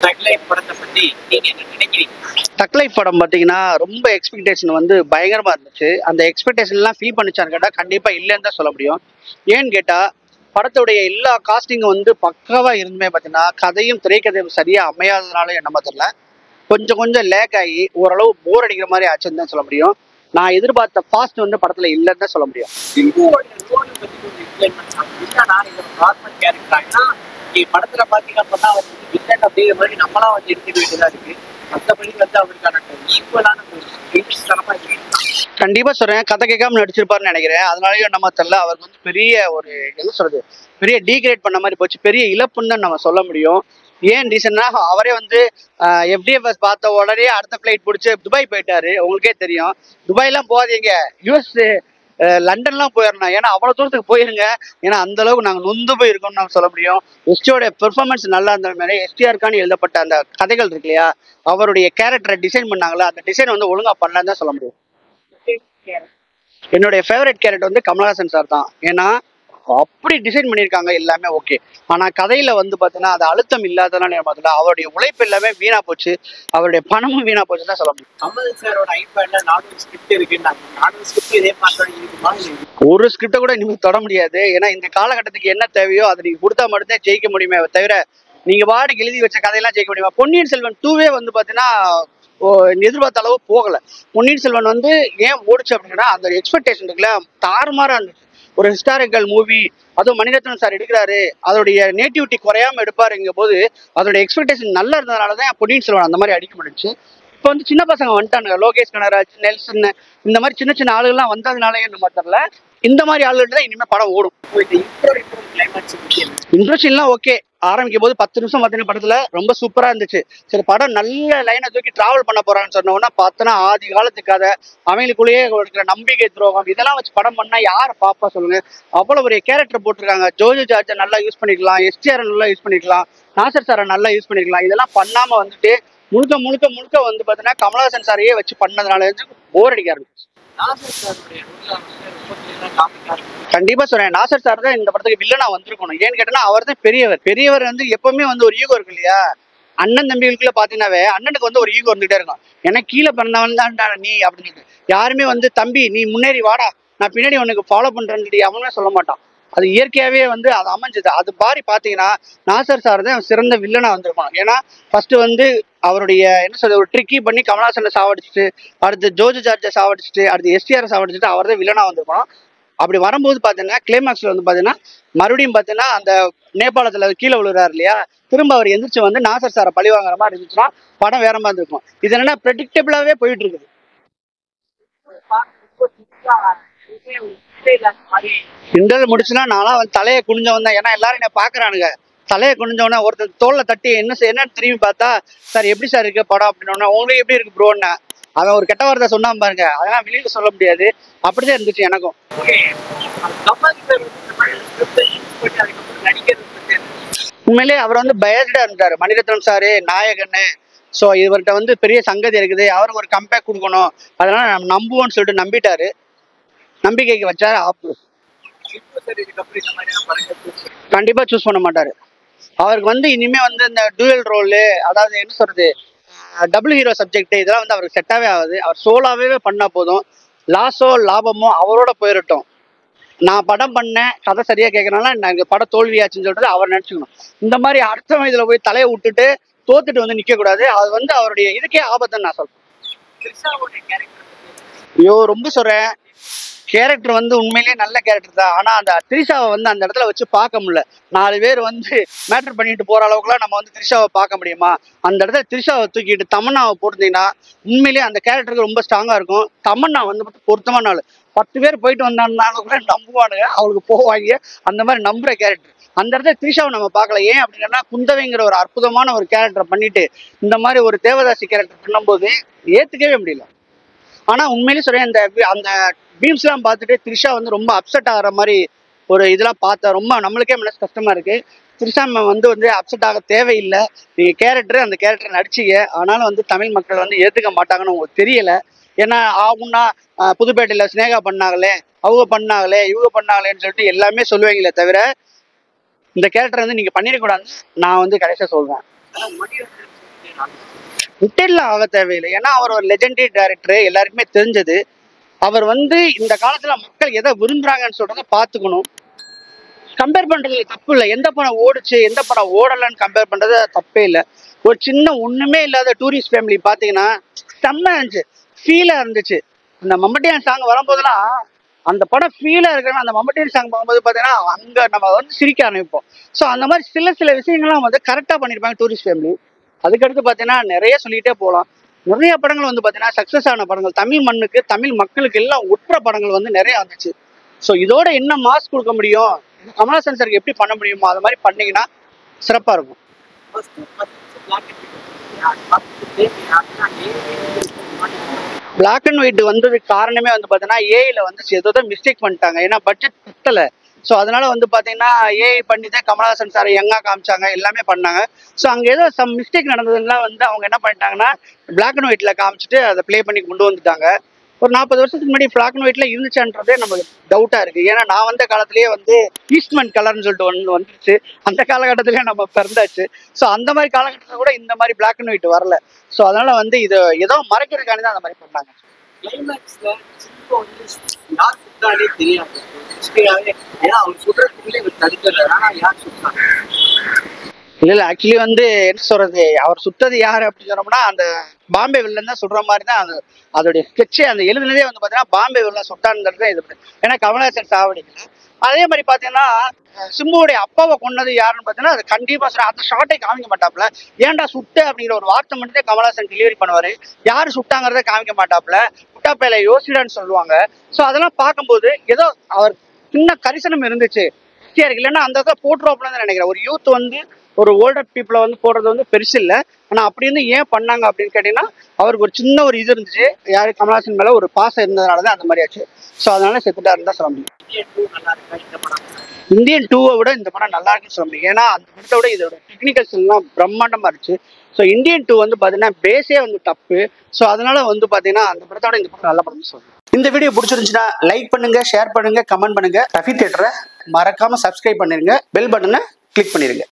தக் லைஃப் படத்தை பத்தி நீங்க என்ன நினைக்கிறீங்க? தக் லைஃப் படம் பார்த்தீங்கன்னா ரொம்ப எக்ஸ்பெக்டேஷன் வந்து பயங்கரமா இருந்துச்சு. அந்த எக்ஸ்பெக்டேஷன்லாம் ஃபீல் பண்ணிச்சான்னு கேட்டால் கண்டிப்பா இல்லைன்னு தான் சொல்ல முடியும். ஏன்னு கேட்டா படத்துடைய எல்லா காஸ்டிங்கும் வந்து பக்காவா இருந்துமே பார்த்தீங்கன்னா கதையும் திரைக்கதையும் சரியா அமையாததுனால என்னமோ தெரியல, கொஞ்சம் கொஞ்சம் லேக் ஆகி ஓரளவு போர் அடிக்கிற மாதிரி ஆச்சுன்னு தான் சொல்ல முடியும். நான் எதிர்பார்த்த ஃபாஸ்ட் வந்து படத்துல இல்லைன்னு தான் சொல்ல முடியும். சிம்புவோட ரோல் பத்தி கொஞ்சம் எக்ஸ்பிளைன் பண்ணுறாங்க. நான் இதோட நார்மல் கேரக்டராங்கன்னா படத்துல பாத்தீங்க அப்படின்னா அவர் வந்து வில்லன் அப்படிங்கிற மாதிரி நம்மளாம் வந்து எடுத்துக்க வேண்டியதா இருக்கு. மற்றபடி வந்து அவருக்கான ஈக்குவலான தரமா இருக்கு. கண்டிப்பா சொல்றேன், கதை கேட்காம நடிச்சிருப்பாருன்னு நினைக்கிறேன். அதனாலயும் நம்ம தெரியல, அவருக்கு வந்து பெரிய ஒரு என்ன சொல்றது, பெரிய டீக்ரேட் பண்ண மாதிரி போச்சு, பெரிய இழப்புன்னு தான் நம்ம சொல்ல முடியும். ஏன் ரீசன்னா அவரே வந்து எஃப்டிஎஃப்எஸ் பார்த்த உடனே அடுத்த ஃபிளைட் பிடிச்சி துபாய் போயிட்டாரு. உங்களுக்கே தெரியும், துபாய்லாம் போகாதீங்க, யூஎஸ் லண்டன்லாம் போயிடணும். ஏன்னா அவ்வளோ தூரத்துக்கு போயிருங்க. ஏன்னா அந்த அளவுக்கு நாங்கள் நொந்து போயிருக்கோம்னு நம்ம சொல்ல முடியும். எஸ்டியோட பெர்ஃபார்மன்ஸ் நல்லா இருந்த மாதிரி எஸ்டிஆருக்கான எழுதப்பட்ட அந்த கதைகள் இருக்கு இல்லையா, அவருடைய கேரக்டரை டிசைன் பண்ணாங்களா, அந்த டிசைன் வந்து ஒழுங்கா பண்ணலான்னு தான் சொல்ல முடியும். என்னுடைய ஃபேவரட் கேரக்டர் வந்து கமலஹாசன் சார் தான். ஏன்னா அப்படி டிசைன் பண்ணியிருக்காங்க எல்லாமே ஓகே. ஆனா கதையில வந்து பார்த்தீங்கன்னா அது அழுத்தம் இல்லாதனால பார்த்தீங்கன்னா அவருடைய உழைப்பு எல்லாமே வீணா போச்சு, அவருடைய பணமும் வீணா போச்சுன்னு தான் சொல்ல முடியும். கமல் சாரோட ஐபேட்ல 4 ஸ்கிரிப்ட் இருக்குன்னாங்க. 4 ஸ்கிரிப்ட் இதே மாதிரி இருக்குமா? ஒரு ஸ்கிரிப்டை கூட இனிமேல் தொட முடியாது. ஏன்னா இந்த காலகட்டத்துக்கு என்ன தேவையோ அதை நீங்க கொடுத்தா மட்டும்தான் ஜெயிக்க முடியுமே தவிர நீங்க பாட்டுக்கு எழுதி வச்ச கதையெல்லாம் ஜெயிக்க முடியுமா? பொன்னியின் செல்வன் 2வே வந்து பாத்தீங்கன்னா எதிர்பார்த்த அளவு போகல. பொன்னியின் செல்வன் வந்து ஏன் ஓடிச்சு அப்படின்னா அந்த எக்ஸ்பெக்டேஷன் இருக்குல்ல, தாறுமாறா இருந்துச்சு. ஒரு ஹிஸ்டாரிக்கல் மூவி, அதுவும் மணிரத்னம் சார் எடுக்கிறாரு, அதோடைய நேட்டிவிட்டி குறையாம எடுப்பாருங்க போது அதோட எக்ஸ்பெக்டேஷன் நல்லா இருந்ததுனாலதான் பொன்னியின் செல்வன் அந்த மாதிரி அடிக்க முடிச்சு. இப்போ வந்து சின்ன பசங்க வந்துட்டானுங்க, லோகேஷ் கனகராஜ், நெல்சன், இந்த மாதிரி சின்ன சின்ன ஆளுகள்லாம் வந்ததுனால என்ன தெரியல, இந்த மாதிரி ஆளுகிட்ட தான் இனிமே படம் ஓடும். இன்ட்ரெஸ்டிங்லாம் ஓகே, ஆரம்பிக்கும் போது 10 நிமிஷம் பார்த்தீங்கன்னா படத்துல ரொம்ப சூப்பரா இருந்துச்சு. சரி படம் நல்ல லைனை தூக்கி டிராவல் பண்ண போறான்னு சொன்னோன்னா பார்த்தோன்னா ஆதி காலத்து கதை, அவங்களுக்குள்ளேயே இருக்கிற நம்பிக்கை துரோகம், இதெல்லாம் வச்சு படம் பண்ணா யார் பாப்பா சொல்லுங்க? அவ்வளவு ஒரு கேரக்டர் போட்டிருக்காங்க. ஜோஜோ ஜார்ஜை நல்லா யூஸ் பண்ணிக்கலாம், எஸ்டிஆர் நல்லா யூஸ் பண்ணிக்கலாம், நாசர் சாரை நல்லா யூஸ் பண்ணிக்கலாம். இதெல்லாம் பண்ணாம வந்துட்டு முழுக்க முழுக்க முழுக்க வந்து பார்த்தீங்கன்னா கமலஹாசன் சாரையே வச்சு பண்ணதுனால போர் அடிக்க ஆரம்பிச்சு. கண்டிப்பா சொல்றேன், நாசர் சார் தான் இந்த படத்துக்கு வில்லனா வந்திருக்கணும். ஏன்னு கேட்டா அவர் தான் பெரியவர். பெரியவர் வந்து எப்பவுமே வந்து ஒரு ஈகோ இருக்கு இல்லையா, அண்ணன் தம்பிகளுக்குள்ள பாத்தீங்கன்னாவே அண்ணனுக்கு வந்து ஒரு ஈகோ இருந்துகிட்டே இருக்கும். ஏன்னா கீழே பிறந்தவன் தான் நீ அப்படின்னு சொல்லிட்டு யாருமே வந்து தம்பி நீ முன்னேறி வாடா, நான் பின்னாடி உனக்கு ஃபாலோ பண்றேன்னு அவனுமே சொல்ல மாட்டான். அது இயற்கையாவே வந்து அது அமைஞ்சது. அது மாதிரி பாத்தீங்கன்னா நாசர் சார் தான் சிறந்த வில்லனா வந்திருக்கணும். ஏன்னா ஃபர்ஸ்ட் வந்து அவருடைய என்ன சொல்றது ஒரு ட்ரிக்கி பண்ணி கமலஹாசனை சாவடிச்சுட்டு, அடுத்து ஜோஜோ ஜார்ஜை சாவடிச்சுட்டு, அடுத்து எஸ்டிஆர் சாவடிச்சுட்டு அவர் தான் வில்லனா வந்திருக்கணும். அப்படி வரும்போது பாத்தீங்கன்னா கிளைமாக்ஸ்ல வந்து பாத்தீங்கன்னா மறுபடியும் பாத்தீங்கன்னா அந்த நேபாளத்துல கீழே விழுறாரு இல்லையா, திரும்ப அவர் எந்திரிச்சு வந்து நாசர் சாரை பழி வாங்குற மாதிரி இருந்துச்சுன்னா படம் வேற மாதிரி இருக்கும். இது என்னன்னா ப்ரெடிக்டபிளாவே போயிட்டு இருக்குது. கிண்டல் முடிச்சுன்னா நான்லாம் வந்து தலையை குனிஞ்சவன் தான். ஏன்னா எல்லாரும் என்ன பாக்குறானுங்க, தலையை குனிஞ்சவன ஒருத்தர் தோல்ல தட்டி என்னன்னு திரும்பி பார்த்தா சார் எப்படி சார் இருக்கு படம் அப்படின்னு, உங்களுக்கு எப்படி இருக்கு ப்ரோன்னு அவன் ஒரு கெட்ட வார்த்தை சொன்னான் பாருங்க, அதெல்லாம் வெளியில சொல்ல முடியாது. அப்படிதான் இருந்துச்சு எனக்கும். உண்மையிலேயே அவர் வந்து பயஸ்டா இருந்தாரு. மணிரத்னம் சாரு நாயகன்னு, ஸோ இவர்கிட்ட வந்து பெரிய சங்கதி இருக்குது, அவருக்கு ஒரு கம்பேக் கொடுக்கணும், அதனால நம்ம நம்புவோம்னு சொல்லிட்டு நம்பிட்டாரு. நம்பிக்கைக்கு வச்சாரு. கண்டிப்பா சூஸ் பண்ண மாட்டாரு. அவருக்கு வந்து இனிமே வந்து இந்த டூயல் ரோலு, அதாவது என்ன சொல்றது டபுள் ஹீரோ சப்ஜெக்ட், இதெல்லாம் வந்து அவருக்கு செட்டாவே ஆகுது. அவர் சோலாவே பண்ணா போதும், லாஸோ லாபமோ அவரோட போயிடட்டும். நான் படம் பண்ணேன், கதை சரியா கேட்கறனால எனக்கு படம் தோல்வியாச்சுன்னு சொல்றது அவர் நினைச்சுக்கணும். இந்த மாதிரி அடுத்த இதுல போய் தலையை விட்டுட்டு தோத்துட்டு வந்து நிக்க கூடாது. அது வந்து அவருடைய இதுக்கே ஆபத்துன்னு நான் சொல்றேன். ஐயோ ரொம்ப சொல்றேன், கேரக்டர் வந்து உண்மையிலேயே நல்ல கேரக்டர் தான். ஆனா அந்த திரிஷாவை வந்து அந்த இடத்துல வச்சு பார்க்க முடியல. 4 பேர் வந்து மேட்டர் பண்ணிட்டு போற அளவுக்குலாம் நம்ம வந்து திரிஷாவை பார்க்க முடியுமா? அந்த இடத்துல திரிஷாவை தூக்கிட்டு தமன்னாவை போட்டிருந்தீங்கன்னா உண்மையிலேயே அந்த கேரக்டருக்கு ரொம்ப ஸ்ட்ராங்கா இருக்கும். தமன்னா வந்து பொருத்தமான ஆளு. 10 பேர் போயிட்டு வந்தாங்க கூட நம்புவானுங்க, அவளுக்கு போவாங்க. அந்த மாதிரி நம்புற கேரக்டர். அந்த இடத்துல திரிஷாவை நம்ம பார்க்கல. ஏன் அப்படின்னா குந்தவைங்கிற ஒரு அற்புதமான ஒரு கேரக்டரை பண்ணிட்டு இந்த மாதிரி ஒரு தேவதாசி கேரக்டர் பண்ணும்போது ஏத்துக்கவே முடியல. ஆனா உண்மையிலேயே சொல்றேன், அந்த மீம்ஸ் எல்லாம் பார்த்துட்டு த்ரிஷா வந்து ரொம்ப அப்செட் ஆகிற மாதிரி ஒரு இதெல்லாம் பார்த்தா ரொம்ப நம்மளுக்கே மனசு கஷ்டமா இருக்கு. த்ரிஷா வந்து அப்செட் ஆக தேவையில்லை. நீங்க அந்த கேரக்டர் நடிச்சீங்க, ஆனாலும் வந்து தமிழ் மக்கள் வந்து ஏத்துக்க மாட்டாங்கன்னு உங்களுக்கு தெரியல. ஏன்னா ஆகும்னா புதுப்பேட்டையில ஸ்னேகா பண்ணாங்களே, அவங்க பண்ணாங்களே, இவங்க பண்ணாங்களேன்னு சொல்லிட்டு எல்லாமே சொல்லுவீங்களே தவிர இந்த கேரக்டர் வந்து நீங்க பண்ணிடக்கூடாதுன்னு நான் வந்து கடைசியா சொல்றேன். ரிட்டையர்லாம் ஆக தேவையில்லை. ஏன்னா அவர் ஒரு லெஜெண்டரி டைரக்டர், எல்லாருக்குமே தெரிஞ்சது. அவர் வந்து இந்த காலத்துல மக்கள் எதை விரும்புறாங்கன்னு சொல்றத பாத்துக்கணும். கம்பேர் பண்றது தப்பு இல்லை. எந்த படம் ஓடுச்சு எந்த படம் ஓடலன்னு கம்பேர் பண்றது தப்பே இல்லை. ஒரு சின்ன ஒண்ணுமே இல்லாத டூரிஸ்ட் ஃபேமிலி பாத்தீங்கன்னா செம்ம இருந்துச்சு, ஃபீலா இருந்துச்சு. அந்த மம்பட்டியான் சாங் வரும்போதெல்லாம் அந்த படம் ஃபீலா இருக்குன்னா அந்த மம்பட்டியான் சாங் பார்க்கும்போது பாத்தீங்கன்னா அங்க நம்ம வந்து சிரிக்க ஆரம்பிப்போம். ஸோ அந்த மாதிரி சில விஷயங்கள்லாம் வந்து கரெக்டா பண்ணிருப்பாங்க டூரிஸ்ட் ஃபேமிலி. அதுக்கடுத்து பாத்தீங்கன்னா நிறைய சொல்லிட்டே போகலாம். நிறைய படங்கள் வந்து பாத்தீங்கன்னா சக்சஸ் ஆன படங்கள், தமிழ் மண்ணுக்கு தமிழ் மக்களுக்கு எல்லாம் உற்ற படங்கள் வந்து நிறைய வந்துச்சு. ஸோ இதோட என்ன மாஸ் கொடுக்க முடியும், கமலஹாசன் சாருக்கு எப்படி பண்ண முடியுமோ அது மாதிரி பண்ணீங்கன்னா சிறப்பா இருக்கும். பிளாக் அண்ட் ஒயிட் வந்ததுக்கு காரணமே வந்து பாத்தீங்கன்னா ஏஐல வந்து ஏதோ மிஸ்டேக் பண்ணிட்டாங்க. ஏன்னா பட்ஜெட் பத்தல. ஸோ அதனால வந்து பாத்தீங்கன்னா ஏஐ பண்ணி தான் கமலஹாசன் சார் யங்கா காமிச்சாங்க, எல்லாமே பண்ணாங்க. ஸோ அங்க ஏதோ சம் மிஸ்டேக் நடந்ததுன்னா வந்து அவங்க என்ன பண்ணிட்டாங்கன்னா பிளாக் அண்ட் ஒயிட்ல காமிச்சிட்டு அதை ப்ளே பண்ணி கொண்டு வந்துட்டாங்க. ஒரு 40 வருஷத்துக்கு முன்னாடி பிளாக் அண்ட் ஒயிட்ல இருந்துச்சான்றதே நமக்கு டவுட்டா இருக்கு. ஏன்னா நான் வந்த காலத்திலேயே வந்து ஈஸ்ட்மன் கலர்னு சொல்லிட்டு ஒன்று வந்துருச்சு. அந்த காலகட்டத்திலேயே நம்ம பிறந்தாச்சு. ஸோ அந்த மாதிரி காலகட்டத்தில் கூட இந்த மாதிரி பிளாக் அண்ட் ஒயிட் வரல. ஸோ அதனால வந்து இது ஏதோ மறைக்கிறதுக்காண்டி தான் அந்த மாதிரி பண்ணாங்க. கிளைமேக்ஸ்ல சிம்பு வந்து யார் சுட்டாலே தெரியாது. ஏன்னா அவர் சுடுறதுக்குள்ளே இவர் தடுக்கல. ஆனா யார் சுட்டாங்க? இல்ல ஆக்சுவலி வந்து என்ன சொல்றது, அவர் சுட்டது யாரு அப்படின்னு சொன்னோம்னா அந்த பாம்பே வில்லன் தான் சுடுற மாதிரி தான். அதோடைய ஸ்கெட்சே அந்த எழுதுனதே வந்து பாத்தீங்கன்னா பாம்பே வில்லன் சுட்டான்றது தான் இது. ஏன்னா கமலஹாசன் சாவடிக்கல. அதே மாதிரி பாத்தீங்கன்னா சிம்புவுடைய அப்பாவை கொன்னது யாருன்னு பாத்தீங்கன்னா அது கண்டிப்பா அந்த ஷார்ட்டை காமிக்க மாட்டாப்ல. ஏன்டா சுட்ட அப்படிங்கிற ஒரு வார்த்தை மட்டும் கமலஹாசன் டெலிவரி பண்ணுவாரு. யாரு சுட்டாங்கிறத காமிக்க மாட்டாப்ல. முட்டாப்பையில யோசிடான்னு சொல்லுவாங்க. ஸோ அதெல்லாம் பார்க்கும்போது ஏதோ அவர் சின்ன கரிசனம் இருந்துச்சு. இல்லைன்னா அந்த இடத்துல போட்டுருவாப்லன்னு தான் நினைக்கிறேன். ஒரு யூத் வந்து ஒரு ஓல்டர் பீப்புளை வந்து போடுறது வந்து பெருசு இல்லை. ஆனா அப்படி இருந்து ஏன் பண்ணாங்க அப்படின்னு கேட்டீங்கன்னா அவருக்கு ஒரு சின்ன ஒரு இது இருந்துச்சு, யாரு கமலஹாசன் மேல ஒரு பாசம் இருந்ததுனாலதான் அந்த மாதிரி ஆச்சு. ஸோ அதனால செத்துட்டாருன்னு தான் சொல்ல முடியும். இந்தியன் 2 விட இந்த படம் நல்லா இருக்குன்னு சொல்ல முடியும். ஏன்னா அந்த படத்தை விட இதோட டெக்னிக்கல்ஸ் எல்லாம் பிரம்மாண்டமா இருந்துச்சு. ஸோ இந்தியன் 2 வந்து பாத்தீங்கன்னா பேஸே வந்து தப்பு. ஸோ அதனால வந்து பாத்தீங்கன்னா அந்த படத்தோட இந்த படம் நல்ல படம்னு சொல்லுவேன். இந்த வீடியோ பிடிச்சிருந்துச்சுன்னா லைக் பண்ணுங்க, ஷேர் பண்ணுங்க, கமெண்ட் பண்ணுங்க. ரஃபி தியேட்டரை மறக்காம சப்ஸ்கிரைப் பண்ணிருங்க, பெல் பட்டனை கிளிக் பண்ணிருங்க.